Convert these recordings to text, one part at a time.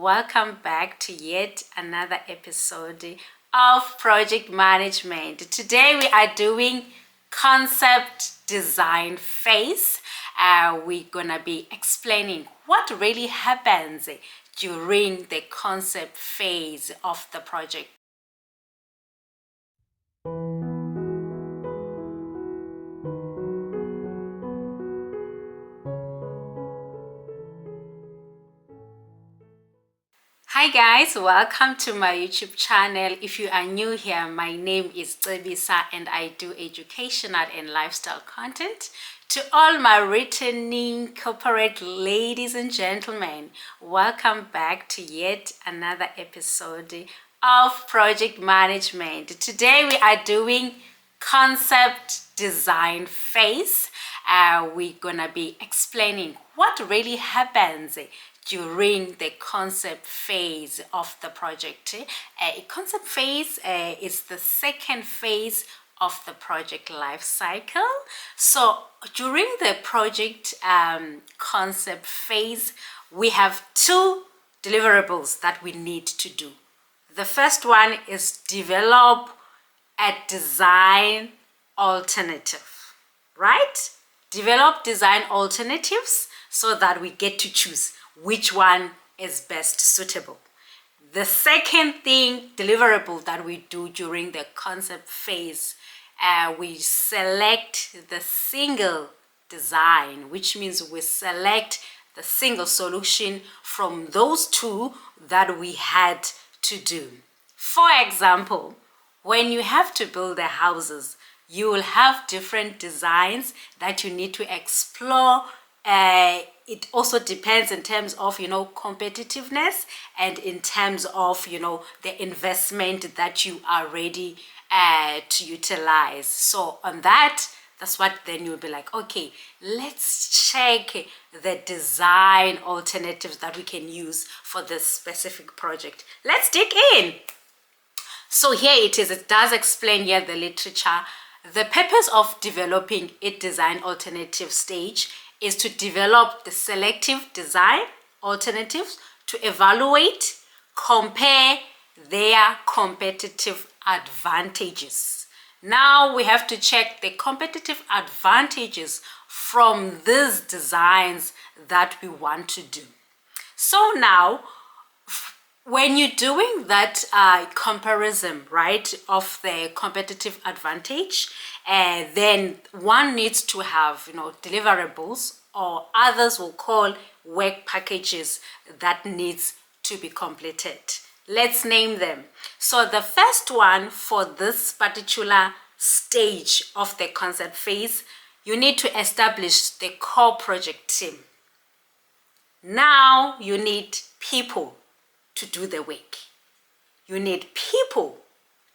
Welcome back to yet another episode of Project Management. Today we are doing concept design phase. We're gonna be explaining what really happens during the concept phase of the project. Hi guys, welcome to my YouTube channel. If you are new here, my name is Tsebisa and I do educational and lifestyle content. To all my returning corporate ladies and gentlemen, welcome back to yet another episode of Project Management. Today we are doing concept design phase. We're gonna be explaining what really happens during the concept phase of the project. Concept phase is the second phase of the project life cycle. So during the project concept phase, we have two deliverables that we need to do. The first one is develop a design alternative, right? Develop design alternatives so that we get to choose which one is best suitable. The second deliverable that we do during the concept phase, we select the single design, which means we select the single solution from those two that we had to do. For example, when you have to build the houses, you will have different designs that you need to explore. It also depends in terms of competitiveness and in terms of the investment that you are ready to utilize. So on that's what then you'll be like, okay, let's check the design alternatives that we can use for this specific project. Let's dig in. So here it is. It does explain here the literature. The purpose of developing a design alternative stage is to develop the selective design alternatives to evaluate, compare their competitive advantages. Now we have to check the competitive advantages from these designs that we want to do. So now, when you're doing that comparison, right, of the competitive advantage, then one needs to have, deliverables, or others will call work packages that needs to be completed. Let's name them. So the first one for this particular stage of the concept phase, you need to establish the core project team. Now you need people to do the work. You need people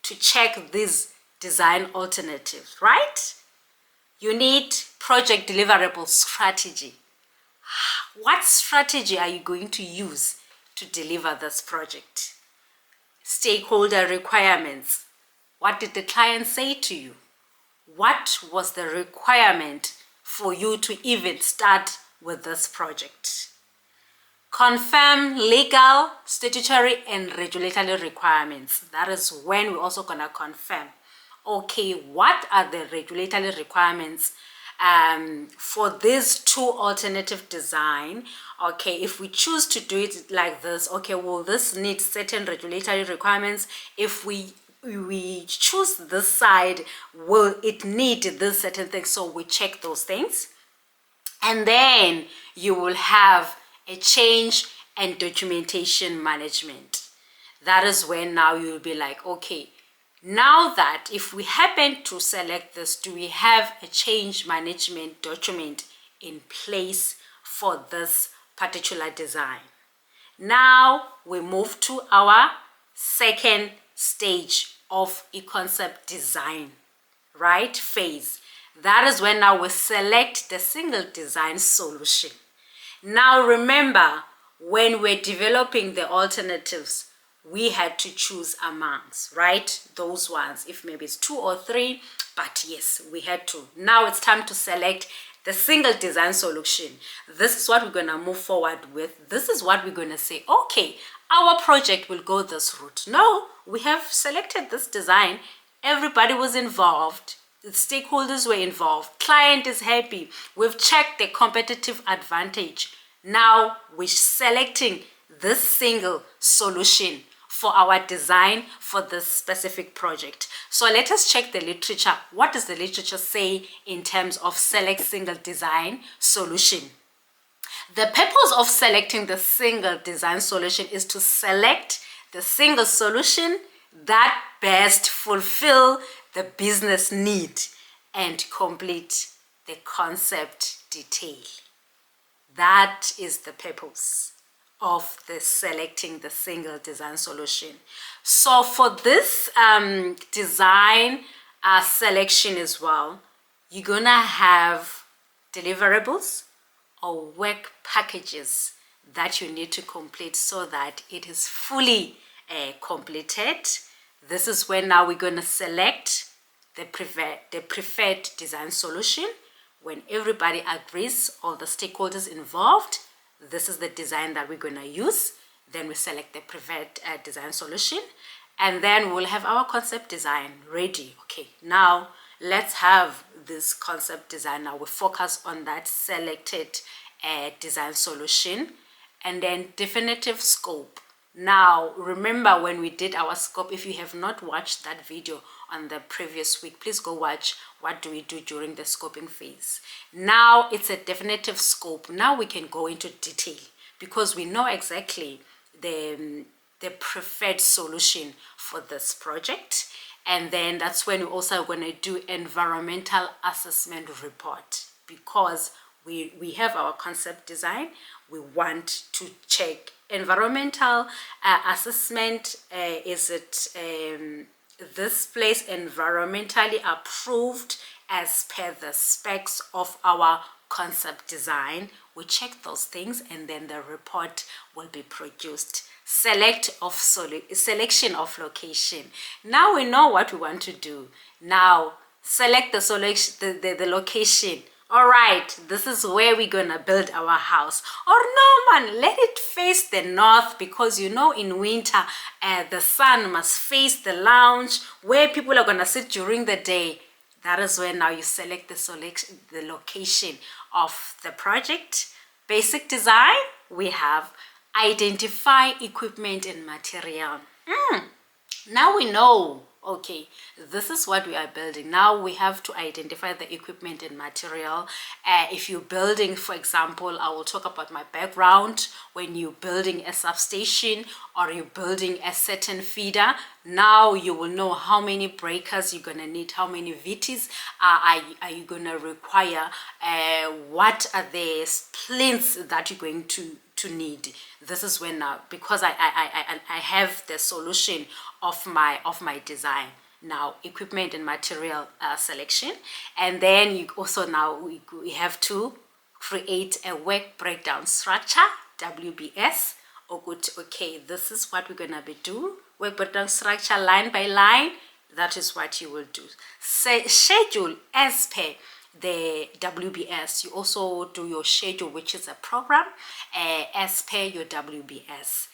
to check these design alternatives, right? You need project deliverable strategy. What strategy are you going to use to deliver this project? Stakeholder requirements. What did the client say to you? What was the requirement for you to even start with this project? Confirm legal, statutory, and regulatory requirements. That is when we're also going to confirm, okay, what are the regulatory requirements for these two alternative design? Okay, if we choose to do it like this, okay, well, this needs certain regulatory requirements. If we choose this side, will it need this certain things? So we check those things. And then you will have a change and documentation management. That is when now you'll be like, okay, now that if we happen to select this, do we have a change management document in place for this particular design? Now we move to our second stage of a concept design, right, phase. That is when now we select the single design solution. Now remember, when we're developing the alternatives, we had to choose amongst, right, those ones, if maybe it's 2 or 3, but yes, we had to. Now it's time to select the single design solution. This is what we're going to move forward with. This is what we're going to say, okay, our project will go this route. No, we have selected this design. Everybody was involved. The stakeholders were involved. Client is happy. We've checked the competitive advantage. Now we're selecting this single solution for our design for this specific project. So let us check the literature. What does the literature say in terms of select single design solution? The purpose of selecting the single design solution is to select the single solution that best fulfill the business need and complete the concept detail. That is the purpose of the selecting the single design solution. So for this design selection as well, you're gonna have deliverables or work packages that you need to complete so that it is fully completed. This is when now we're going to select the preferred design solution. When everybody agrees, all the stakeholders involved, this is the design that we're going to use. Then we select the preferred design solution, and then we'll have our concept design ready. Okay, now let's have this concept design. Now we focus on that selected design solution, and then definitive scope. Now remember, when we did our scope, if you have not watched that video on the previous week, please go watch what do we do during the scoping phase. Now it's a definitive scope. Now we can go into detail because we know exactly the preferred solution for this project. And then that's when we're also going to do environmental assessment report, because we have our concept design. We want to check environmental assessment. Is it this place environmentally approved as per the specs of our concept design? We check those things, and then the report will be produced. Selection of location. Now we know what we want to do. Now select the selection, the location. All right, this is where we're gonna build our house. Or no, man, let it face the north, because you know in winter the sun must face the lounge where people are gonna sit during the day. That is when now you select the location of the project. Basic design, we have identify equipment and material. Now we know, okay, this is what we are building. Now we have to identify the equipment and material. If you're building, for example, I will talk about my background. When you're building a substation or you're building a certain feeder, now you will know how many breakers you're going to need, how many VTs are you going to require, what are the plinths that you're going to need. This is when now, because I have the solution of my design. Now equipment and material selection, and then you also now we have to create a work breakdown structure, WBS. Okay, this is what we're gonna be doing. Work breakdown structure line by line. That is what you will do. Schedule as per the WBS. You also do your schedule, which is a program, as per your WBS.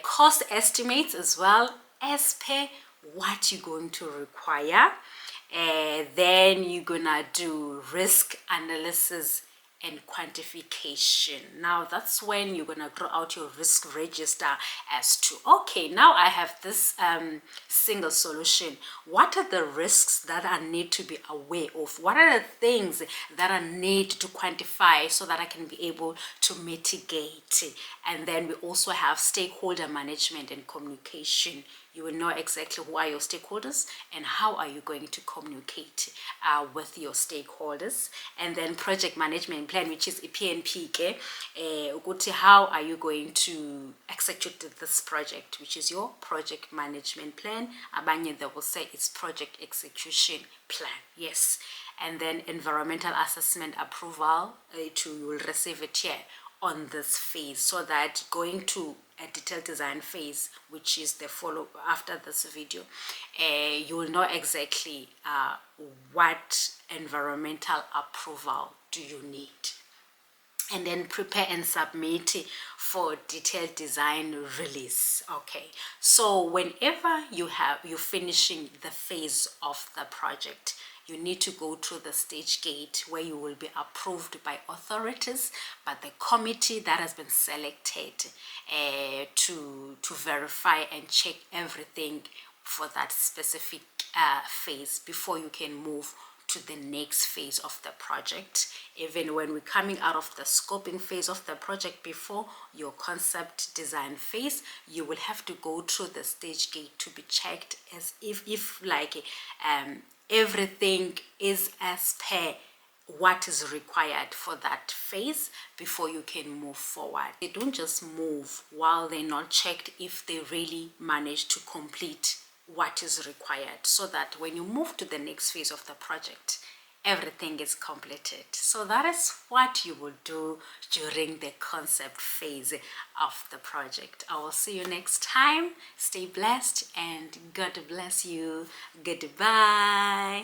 Cost estimates as well, as per what you're going to require. Then you're gonna do risk analysis and quantification. Now that's when you're gonna draw out your risk register as to, okay, now I have this single solution. What are the risks that I need to be aware of? What are the things that I need to quantify so that I can be able to mitigate? And then we also have stakeholder management and communication. You will know exactly who are your stakeholders and how are you going to communicate with your stakeholders. And then project management plan, which is PNP. How are you going to execute this project, which is your project management plan. Abanye, they will say it's project execution plan. Yes. And then environmental assessment approval, you will receive it here on this phase, so that going to a detailed design phase, which is the follow after this video, you will know exactly what environmental approval do you need. and then prepare and submit for detailed design release. Okay, so whenever you're finishing the phase of the project, you need to go to the stage gate where you will be approved by authorities, but the committee that has been selected to verify and check everything for that specific phase before you can move to the next phase of the project. Even when we're coming out of the scoping phase of the project, before your concept design phase, you will have to go through the stage gate to be checked as if like everything is as per what is required for that phase before you can move forward. They don't just move while they're not checked if they really manage to complete what is required, so that when you move to the next phase of the project, everything is completed. So that is what you will do during the concept phase of the project. I will see you next time. Stay blessed and God bless you. Goodbye.